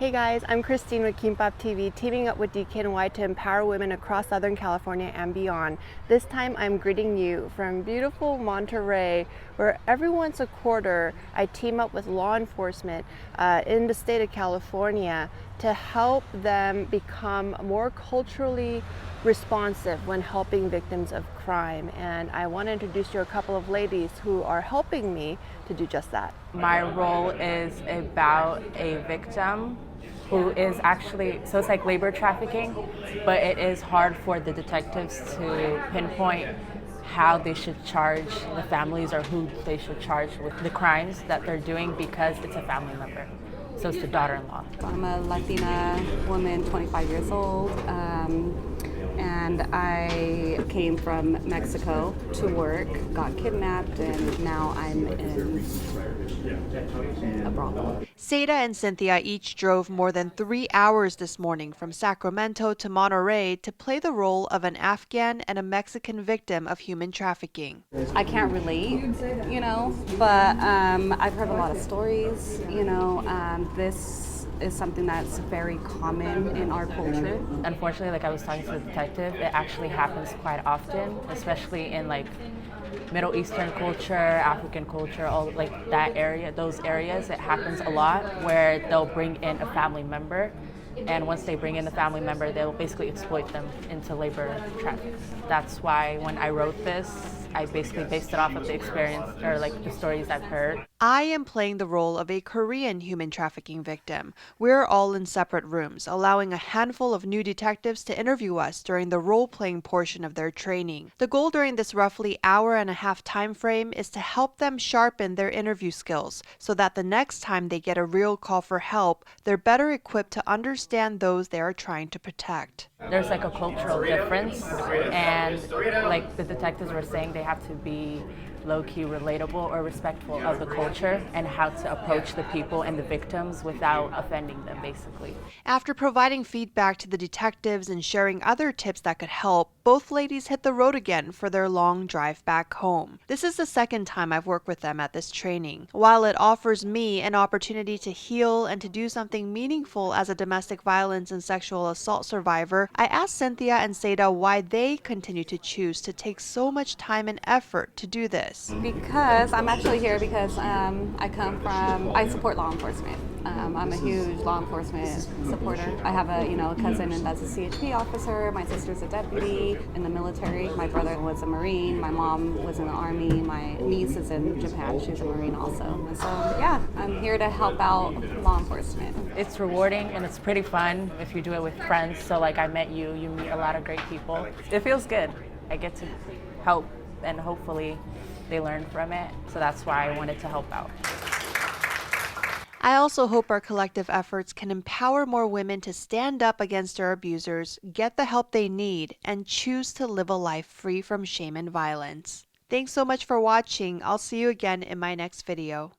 Hey guys, I'm Christine with Kimbop TV, teaming up with DKNY to empower women across Southern California and beyond. This time I'm greeting you from beautiful Monterey, where every once a quarter I team up with law enforcement in the state of California to help them become more culturally responsive when helping victims of crime. And I want to introduce you to a couple of ladies who are helping me to do just that. My role is about a victim who is actually, so it's like labor trafficking, but it is hard for the detectives to pinpoint how they should charge the families or who they should charge with the crimes that they're doing because it's a family member. So it's the daughter-in-law. I'm a Latina woman, 25 years old, and I came from Mexico to work, got kidnapped, and now I'm in a brothel. Saida and Cynthia each drove more than 3 hours this morning from Sacramento to Monterey to play the role of an Afghan and a Mexican victim of human trafficking. I can't relate, but I've heard a lot of stories, this is something that's very common in our culture. Unfortunately, like I was talking to the detective, it actually happens quite often, especially in like Middle Eastern culture, African culture, all like that area, those areas, it happens a lot where they'll bring in a family member, and once they bring in the family member, they'll basically exploit them into labor trafficking. That's why when I wrote this, I basically based it off of the experience or like the stories I've heard. I am playing the role of a Korean human trafficking victim. We're all in separate rooms, allowing a handful of new detectives to interview us during the role-playing portion of their training. The goal during this roughly hour-and-a-half time frame is to help them sharpen their interview skills so that the next time they get a real call for help, they're better equipped to understand those they are trying to protect. There's like a cultural difference, and like the detectives were saying, they have to be low-key relatable or respectful of the culture and how to approach the people and the victims without offending them, basically. After providing feedback to the detectives and sharing other tips that could help, both ladies hit the road again for their long drive back home. This is the second time I've worked with them at this training. While it offers me an opportunity to heal and to do something meaningful as a domestic violence and sexual assault survivor, I asked Cynthia and Saida why they continue to choose to take so much time and effort to do this. Because I'm actually here because I support law enforcement. I'm a huge law enforcement supporter. I have a cousin that's a CHP officer. My sister's a deputy in the military. My brother was a Marine. My mom was in the Army. My niece is in Japan. She's a Marine also. So yeah, I'm here to help out law enforcement. It's rewarding and it's pretty fun if you do it with friends. So like I met you meet a lot of great people. It feels good. I get to help and hopefully they learn from it. So that's why I wanted to help out. I also hope our collective efforts can empower more women to stand up against their abusers, get the help they need, and choose to live a life free from shame and violence. Thanks so much for watching. I'll see you again in my next video.